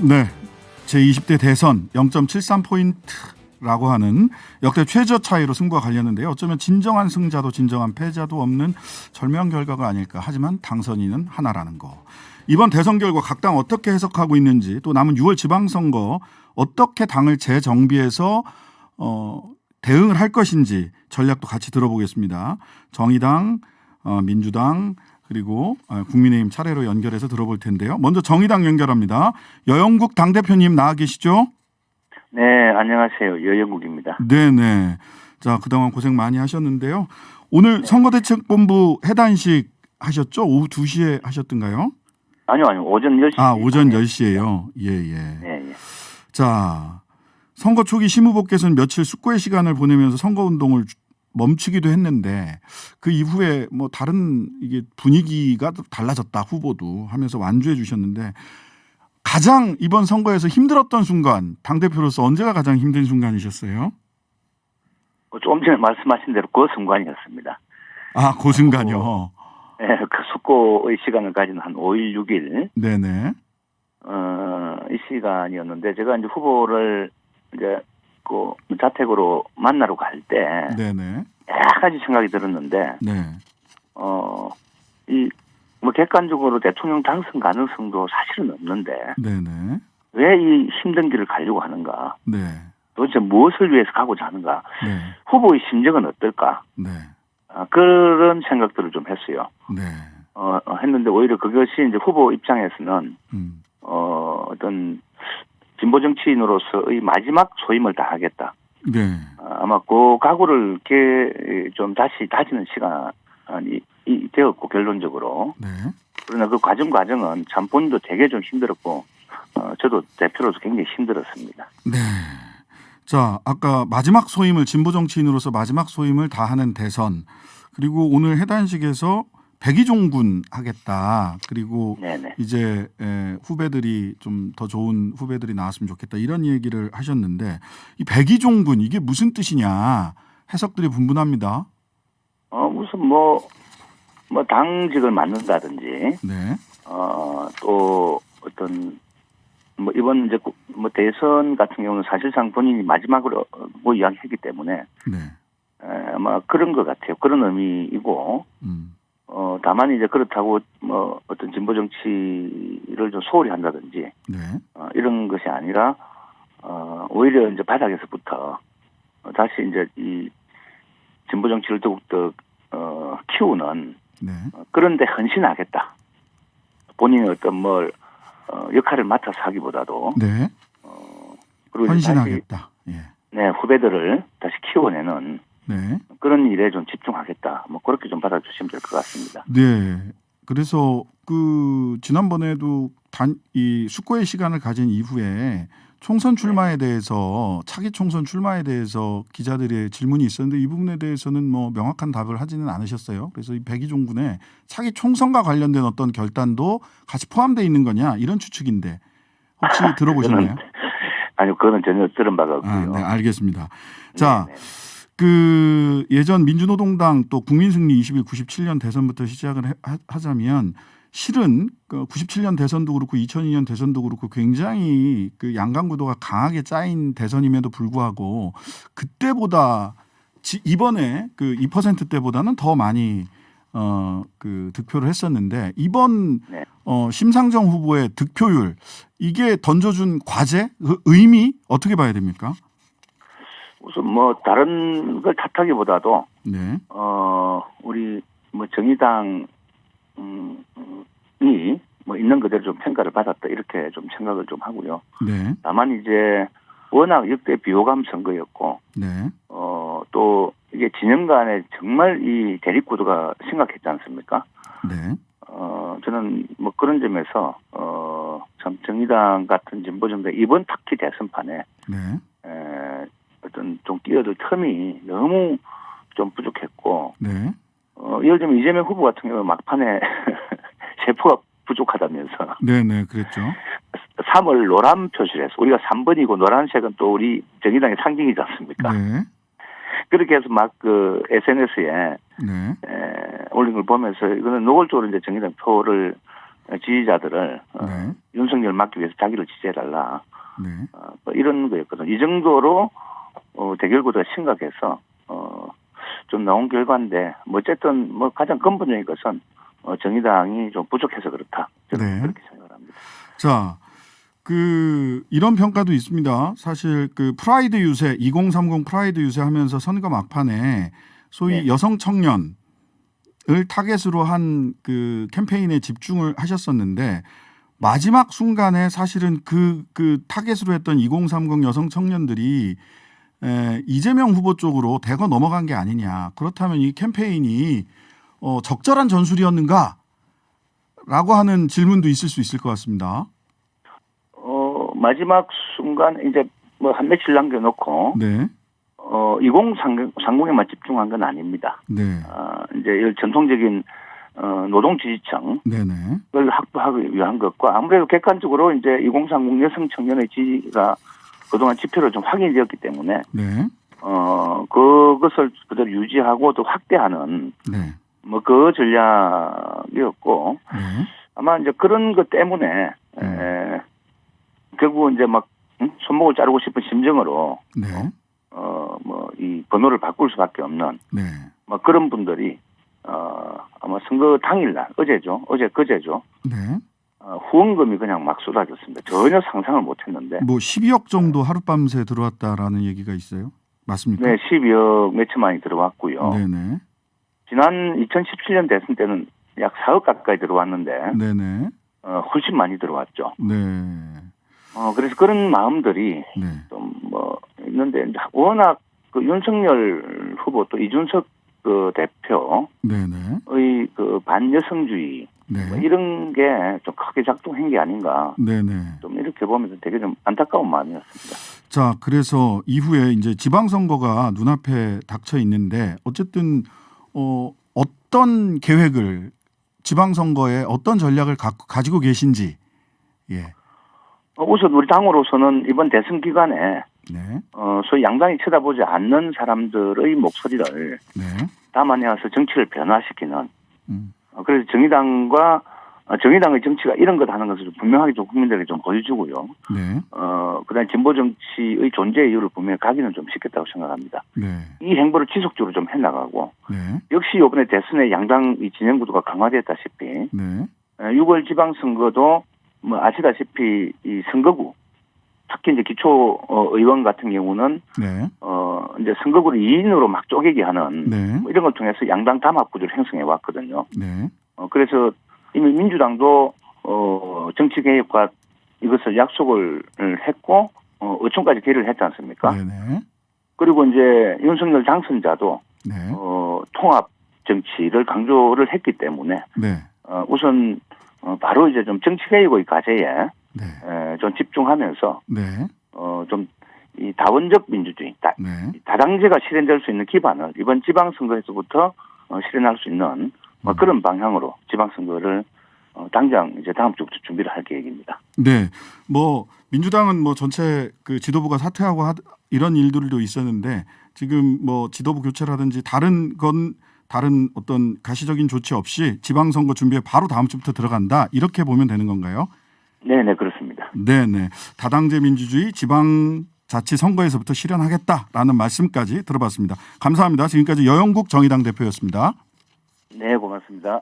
네, 제20대 대선 0.73포인트라고 하는 역대 최저 차이로 승부가 갈렸는데요. 어쩌면 진정한 승자도 진정한 패자도 없는 절묘한 결과가 아닐까. 하지만 당선인은 하나라는 거. 이번 대선 결과 각 당 어떻게 해석하고 있는지, 또 남은 6월 지방선거 어떻게 당을 재정비해서 대응을 할 것인지 전략도 같이 들어보겠습니다. 정의당, 민주당, 그리고 국민의힘 차례로 연결해서 들어볼 텐데요. 먼저 정의당 연결합니다. 여영국 당대표님 나와 계시죠? 네, 안녕하세요. 여영국입니다. 네네. 자, 그동안 고생 많이 하셨는데요. 오늘 선거대책본부 해단식 하셨죠? 오후 2시에 하셨던가요? 아니요. 오전 10시. 아, 오전 10시에요. 예. 네. 자, 선거 초기 심후보께서는 며칠 숙고의 시간을 보내면서 선거운동을 멈추기도 했는데 그 이후에 뭐 다른 이게 분위기가 달라졌다 후보도 하면서 완주해 주셨는데 가장 이번 선거에서 힘들었던 순간 당대표로서 언제가 가장 힘든 순간이셨어요? 조금 전에 말씀하신 대로 그 순간이었습니다. 아, 그 순간요. 네, 그 숙고의 시간을 가진 한 5일, 6일. 네네. 이 시간이었는데 제가 이제 후보를 이제 그 자택으로 만나러 갈 때 네네. 여러 가지 생각이 들었는데 네. 이 뭐 객관적으로 대통령 당선 가능성도 사실은 없는데 네네. 왜 이 힘든 길을 가려고 하는가? 네. 도대체 무엇을 위해서 가고자 하는가? 네. 후보의 심정은 어떨까? 네. 그런 생각들을 좀 했어요. 네. 했는데 오히려 그것이 이제 후보 입장에서는 어떤 진보 정치인으로서의 마지막 소임을 다하겠다. 네. 아마 그 각오를 이렇게 좀 다시 다지는 시간이 되었고 결론적으로. 네. 그러나 그 과정은 참 본인도 되게 좀 힘들었고 저도 대표로서 굉장히 힘들었습니다. 네. 자, 아까 마지막 소임을 진보 정치인으로서 마지막 소임을 다하는 대선, 그리고 오늘 해단식에서 백의종군 하겠다. 그리고 네네. 이제 후배들이 좀 더 좋은 후배들이 나왔으면 좋겠다. 이런 얘기를 하셨는데 이 백의종군 이게 무슨 뜻이냐 해석들이 분분합니다. 무슨 뭐 당직을 맡는다든지 네. 또 어떤 뭐 이번 이제 뭐 대선 같은 경우는 사실상 본인이 마지막으로 뭐 이야기했기 때문에 네. 아마 그런 것 같아요. 그런 의미이고 다만 이제 그렇다고 뭐 어떤 진보 정치를 좀 소홀히 한다든지 네. 이런 것이 아니라 오히려 이제 바닥에서부터 다시 이제 이 진보 정치를 더욱더 키우는 네. 그런데 헌신하겠다. 본인이 어떤 뭘 역할을 맡아서 하기보다도 네. 그리고 헌신하겠다. 다시, 예. 네, 후배들을 다시 키워내는 네. 그런 일에 좀 집중하겠다. 뭐 그렇게 좀 받아주시면 될 것 같습니다. 네. 그래서 그 지난번에도 이 숙고의 시간을 가진 이후에 총선 출마에 대해서 차기 총선 출마에 대해서 기자들의 질문이 있었는데 이 부분에 대해서는 뭐 명확한 답을 하지는 않으셨어요. 그래서 이 백의종군의 차기 총선과 관련된 어떤 결단도 같이 포함되어 있는 거냐 이런 추측인데 혹시 들어보셨나요? 아니요, 그거는 전혀 들은 바가 없고요. 네, 알겠습니다. 자, 그 예전 민주노동당 또 국민승리 21 97년 대선부터 시작을 하자면 실은 97년 대선도 그렇고 2002년 대선도 그렇고 굉장히 그 양강구도가 강하게 짜인 대선임에도 불구하고 그때보다 이번에 그 2%대보다는 더 많이 그 득표를 했었는데 이번 심상정 후보의 득표율 이게 던져준 과제, 의미 어떻게 봐야 됩니까? 우선 뭐 다른 걸 탓하기보다도 네. 우리 뭐 정의당이 뭐 있는 그대로 좀 평가를 받았다 이렇게 좀 생각을 좀 하고요. 네. 다만 이제 워낙 역대 비호감 선거였고, 네. 또 이게 진영 간에 정말 이 대립 구도가 심각했지 않습니까? 네. 저는 뭐 그런 점에서 참 정의당 같은 진보 정당 이번 특히 대선판에 네. 어떤 좀 뛰어들 틈이 너무 좀 부족했고, 네. 예를 들면 이재명 후보 같은 경우 막판에 세포가 부족하다면서. 네네, 그랬죠. 3월 노란 표시를 해서 우리가 3번이고 노란색은 또 우리 정의당의 상징이지 않습니까? 네. 그렇게 해서 막 그 SNS에 네. 올린 걸 보면서 이거는 노골적으로 이제 정의당 표를 지지자들을 네. 윤석열 막기 위해서 자기를 지지해달라. 네. 뭐 이런 거였거든. 이 정도로 대결 구도가 심각해서 좀 나온 결과인데 뭐 어쨌든 뭐 가장 근본적인 것은 정의당이 좀 부족해서 그렇다. 저는 네. 그렇게 생각을 합니다. 자, 이런 평가도 있습니다. 사실 프라이드 유세 2030 프라이드 유세하면서 선거 막판에 소위 네. 여성 청년을 타겟으로 한 캠페인에 집중을 하셨었는데 마지막 순간에 사실은 그 타겟으로 했던 2030 여성 청년들이 이재명 후보 쪽으로 대거 넘어간 게 아니냐. 그렇다면 이 캠페인이 적절한 전술이었는가라고 하는 질문도 있을 수 있을 것 같습니다. 마지막 순간 이제 뭐 한 며칠 남겨놓고 네. 2030에만 집중한 건 아닙니다. 네. 이제 전통적인 노동 지지층을 네네. 확보하기 위한 것과 아무래도 객관적으로 이제 2030 여성 청년의 지지가 그동안 지표로 좀 확인이 되었기 때문에 네. 그것을 그대로 유지하고 또 확대하는 네. 뭐 그 전략이었고 네. 아마 이제 그런 것 때문에 결국 이제 막 손목을 자르고 싶은 심정으로 네. 뭐 이 번호를 바꿀 수밖에 없는 네. 뭐 그런 분들이 아마 선거 당일날 그제죠. 네. 후원금이 그냥 막 쏟아졌습니다. 전혀 상상을 못했는데. 뭐 12억 정도 하룻밤새 들어왔다라는 얘기가 있어요. 맞습니까? 네, 12억 몇천만이 들어왔고요. 네네. 지난 2017년 대선 때는 약 4억 가까이 들어왔는데 네네. 훨씬 많이 들어왔죠. 네. 그래서 그런 마음들이 네. 좀 뭐 있는데 워낙 윤석열 후보 또 이준석 대표의 네네. 반여성주의 네. 뭐 이런 게 좀 크게 작동한 게 아닌가. 네네. 좀 이렇게 보면서 되게 좀 안타까운 마음이었습니다. 자, 그래서 이후에 이제 지방선거가 눈앞에 닥쳐 있는데 어쨌든 어떤 계획을 지방선거에 어떤 전략을 가지고 계신지. 예. 우선 우리 당으로서는 이번 대선 기간에 네. 소위 양당이 쳐다보지 않는 사람들의 목소리를 네. 담아내어서 정치를 변화시키는. 그래서 정의당의 정치가 이런 것 하는 것을 분명하게 좀 국민들에게 좀 보여주고요. 네. 그다음 진보 정치의 존재 이유를 분명히 각인은 좀 시켰다고 생각합니다. 네. 이 행보를 지속적으로 좀 해나가고 네. 역시 이번에 대선에 양당 이 진영 구도가 강화됐다시피 네. 6월 지방선거도 뭐 아시다시피 이 선거구 특히 이제 기초 의원 같은 경우는 네. 이제 선거구를 2인으로 막 쪼개기 하는 네. 뭐 이런 걸 통해서 양당 담합 구조를 형성해 왔거든요. 네. 그래서 이미 민주당도 정치 개혁과 이것을 약속을 했고 의총까지 개의를 했지 않습니까? 네네. 그리고 이제 윤석열 당선자도 네. 통합 정치를 강조를 했기 때문에 네. 우선 바로 이제 좀 정치 개혁의 과제에 네. 좀 집중하면서 네. 좀 이 다원적 민주주의, 네. 다당제가 실현될 수 있는 기반을 이번 지방선거에서부터 실현할 수 있는 뭐 그런 방향으로 지방선거를 당장 이제 다음 주부터 준비를 할 계획입니다. 네. 뭐 민주당은 뭐 전체 지도부가 사퇴하고 이런 일들도 있었는데 지금 뭐 지도부 교체라든지 다른 어떤 가시적인 조치 없이 지방선거 준비에 바로 다음 주부터 들어간다. 이렇게 보면 되는 건가요? 네네, 그렇습니다. 네네. 다당제 민주주의 지방자치선거에서부터 실현하겠다라는 말씀까지 들어봤습니다. 감사합니다. 지금까지 여영국 정의당 대표였습니다. 네, 고맙습니다.